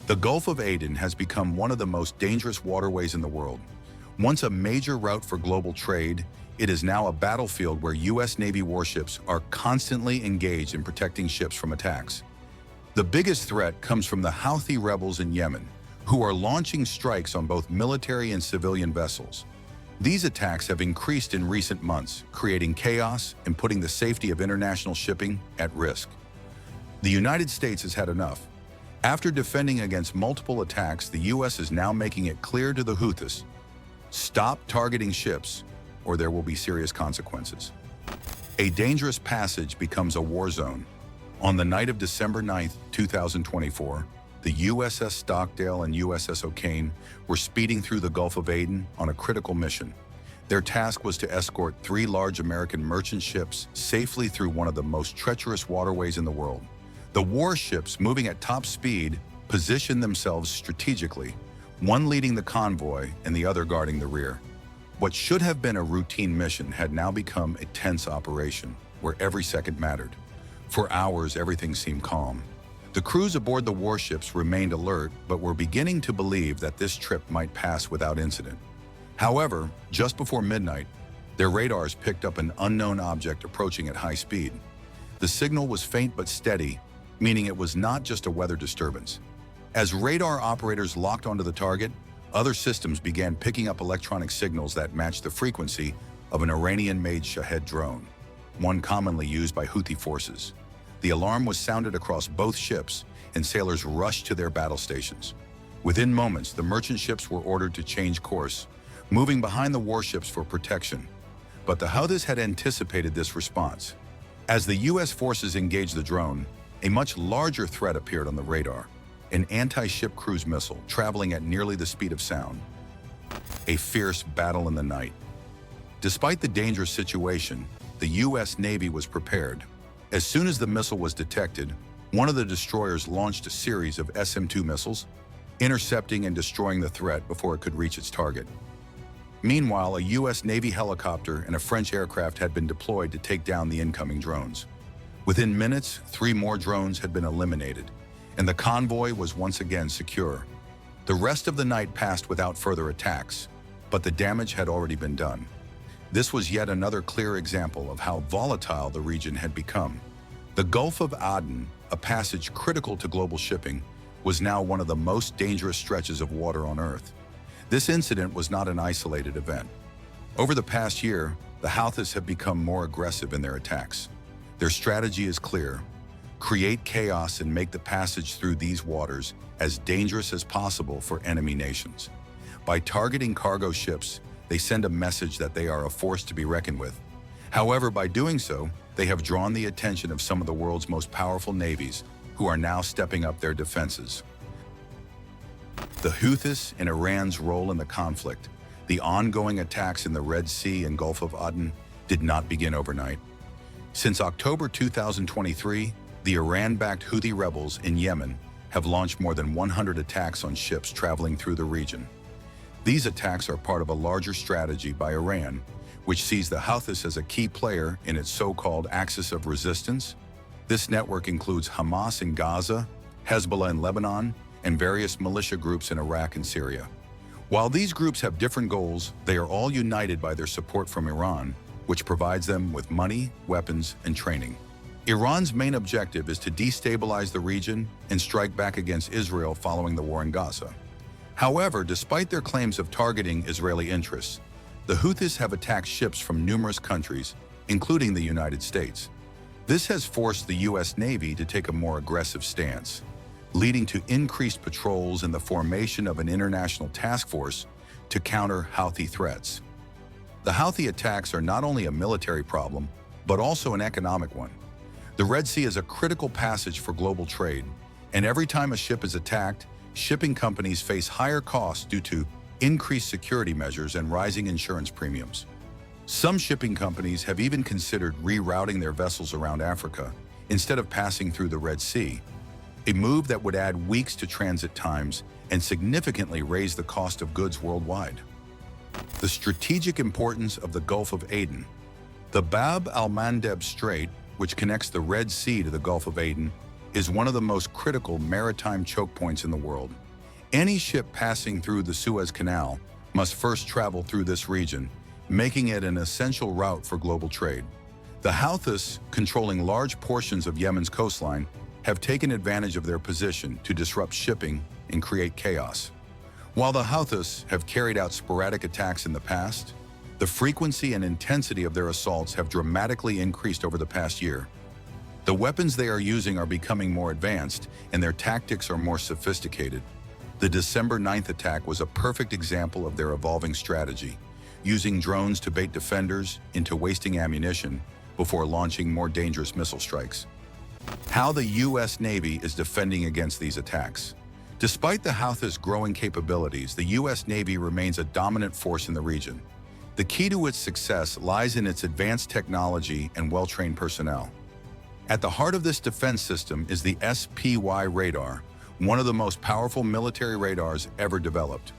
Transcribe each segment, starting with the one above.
The Gulf of Aden has become one of the most dangerous waterways in the world. Once a major route for global trade, it is now a battlefield where U.S. Navy warships are constantly engaged in protecting ships from attacks. The biggest threat comes from the Houthi rebels in Yemen, who are launching strikes on both military and civilian vessels. These attacks have increased in recent months, creating chaos and putting the safety of international shipping at risk. The United States has had enough. After defending against multiple attacks, the U.S. is now making it clear to the Houthis: stop targeting ships, or there will be serious consequences. A dangerous passage becomes a war zone. On the night of December 9, 2024, the USS Stockdale and USS O'Kane were speeding through the Gulf of Aden on a critical mission. Their task was to escort 3 large American merchant ships safely through one of the most treacherous waterways in the world. The warships, moving at top speed, positioned themselves strategically, one leading the convoy and the other guarding the rear. What should have been a routine mission had now become a tense operation, where every second mattered. For hours, everything seemed calm. The crews aboard the warships remained alert, but were beginning to believe that this trip might pass without incident. However, just before midnight, their radars picked up an unknown object approaching at high speed. The signal was faint but steady, meaning it was not just a weather disturbance. As radar operators locked onto the target, other systems began picking up electronic signals that matched the frequency of an Iranian-made Shahed drone, one commonly used by Houthi forces. The alarm was sounded across both ships, and sailors rushed to their battle stations. Within moments, the merchant ships were ordered to change course, moving behind the warships for protection. But the Houthis had anticipated this response. As the U.S. forces engaged the drone, a much larger threat appeared on the radar: an anti-ship cruise missile traveling at nearly the speed of sound. A fierce battle in the night. Despite the dangerous situation, the U.S. Navy was prepared. As soon as the missile was detected, one of the destroyers launched a series of SM-2 missiles, intercepting and destroying the threat before it could reach its target. Meanwhile, a U.S. Navy helicopter and a French aircraft had been deployed to take down the incoming drones. Within minutes, 3 more drones had been eliminated, and the convoy was once again secure. The rest of the night passed without further attacks, but the damage had already been done. This was yet another clear example of how volatile the region had become. The Gulf of Aden, a passage critical to global shipping, was now one of the most dangerous stretches of water on Earth. This incident was not an isolated event. Over the past year, the Houthis have become more aggressive in their attacks. Their strategy is clear: create chaos and make the passage through these waters as dangerous as possible for enemy nations. By targeting cargo ships, they send a message that they are a force to be reckoned with. However, by doing so, they have drawn the attention of some of the world's most powerful navies, who are now stepping up their defenses. The Houthis and Iran's role in the conflict, the ongoing attacks in the Red Sea and Gulf of Aden, did not begin overnight. Since October 2023, the Iran-backed Houthi rebels in Yemen have launched more than 100 attacks on ships traveling through the region. These attacks are part of a larger strategy by Iran, which sees the Houthis as a key player in its so-called axis of resistance. This network includes Hamas in Gaza, Hezbollah in Lebanon, and various militia groups in Iraq and Syria. While these groups have different goals, they are all united by their support from Iran, which provides them with money, weapons, and training. Iran's main objective is to destabilize the region and strike back against Israel following the war in Gaza. However, despite their claims of targeting Israeli interests, the Houthis have attacked ships from numerous countries, including the United States. This has forced the U.S. Navy to take a more aggressive stance, leading to increased patrols and the formation of an international task force to counter Houthi threats. The Houthi attacks are not only a military problem, but also an economic one. The Red Sea is a critical passage for global trade, and every time a ship is attacked, shipping companies face higher costs due to increased security measures and rising insurance premiums. Some shipping companies have even considered rerouting their vessels around Africa instead of passing through the Red Sea, a move that would add weeks to transit times and significantly raise the cost of goods worldwide. The strategic importance of the Gulf of Aden. The Bab al-Mandeb Strait, which connects the Red Sea to the Gulf of Aden, is one of the most critical maritime choke points in the world. Any ship passing through the Suez Canal must first travel through this region, making it an essential route for global trade. The Houthis, controlling large portions of Yemen's coastline, have taken advantage of their position to disrupt shipping and create chaos. While the Houthis have carried out sporadic attacks in the past, the frequency and intensity of their assaults have dramatically increased over the past year. The weapons they are using are becoming more advanced, and their tactics are more sophisticated. The December 9th attack was a perfect example of their evolving strategy, using drones to bait defenders into wasting ammunition before launching more dangerous missile strikes. How the U.S. Navy is defending against these attacks. Despite the Houthis' growing capabilities, the U.S. Navy remains a dominant force in the region. The key to its success lies in its advanced technology and well-trained personnel. At the heart of this defense system is the SPY radar, one of the most powerful military radars ever developed.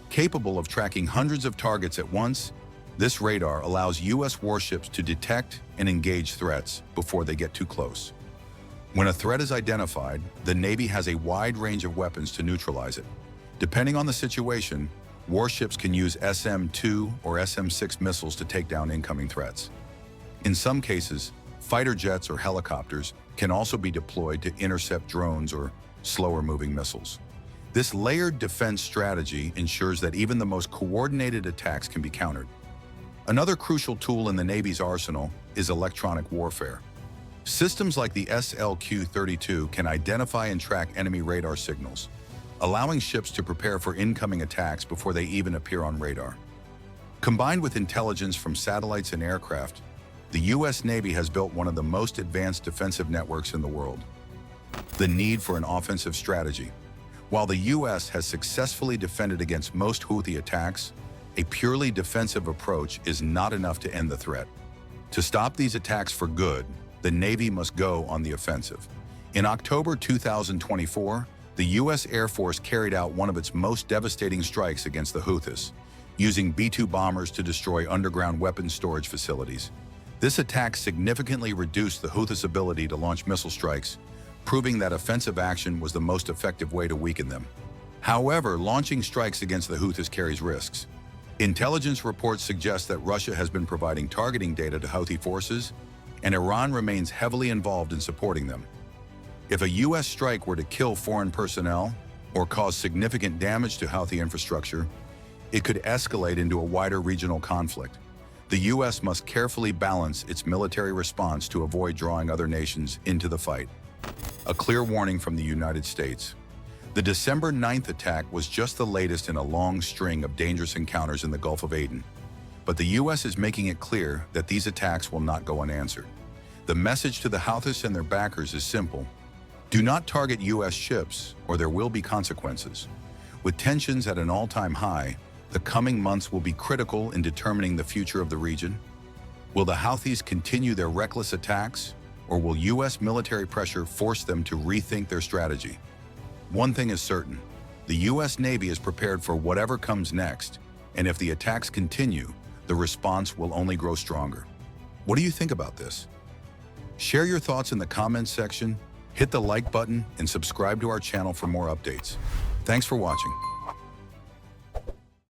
Capable of tracking hundreds of targets at once, this radar allows U.S. warships to detect and engage threats before they get too close. When a threat is identified, the Navy has a wide range of weapons to neutralize it. Depending on the situation, warships can use SM-2 or SM-6 missiles to take down incoming threats. In some cases, fighter jets or helicopters can also be deployed to intercept drones or slower-moving missiles. This layered defense strategy ensures that even the most coordinated attacks can be countered. Another crucial tool in the Navy's arsenal is electronic warfare. Systems like the SLQ-32 can identify and track enemy radar signals, allowing ships to prepare for incoming attacks before they even appear on radar. Combined with intelligence from satellites and aircraft, the U.S. Navy has built one of the most advanced defensive networks in the world. The need for an offensive strategy. While the U.S. has successfully defended against most Houthi attacks, a purely defensive approach is not enough to end the threat. To stop these attacks for good, the Navy must go on the offensive. In October 2024, the U.S. Air Force carried out one of its most devastating strikes against the Houthis, using B-2 bombers to destroy underground weapons storage facilities. This attack significantly reduced the Houthis' ability to launch missile strikes, proving that offensive action was the most effective way to weaken them. However, launching strikes against the Houthis carries risks. Intelligence reports suggest that Russia has been providing targeting data to Houthi forces, and Iran remains heavily involved in supporting them. If a U.S. strike were to kill foreign personnel or cause significant damage to Houthi infrastructure, it could escalate into a wider regional conflict. The U.S. must carefully balance its military response to avoid drawing other nations into the fight. A clear warning from the United States. The December 9th attack was just the latest in a long string of dangerous encounters in the Gulf of Aden. But the U.S. is making it clear that these attacks will not go unanswered. The message to the Houthis and their backers is simple. Do not target U.S. ships, or there will be consequences. With tensions at an all-time high, the coming months will be critical in determining the future of the region. Will the Houthis continue their reckless attacks, or will U.S. military pressure force them to rethink their strategy? One thing is certain, the U.S. Navy is prepared for whatever comes next, and if the attacks continue, the response will only grow stronger. What do you think about this? Share your thoughts in the comments section, hit the like button, and subscribe to our channel for more updates. Thanks for watching.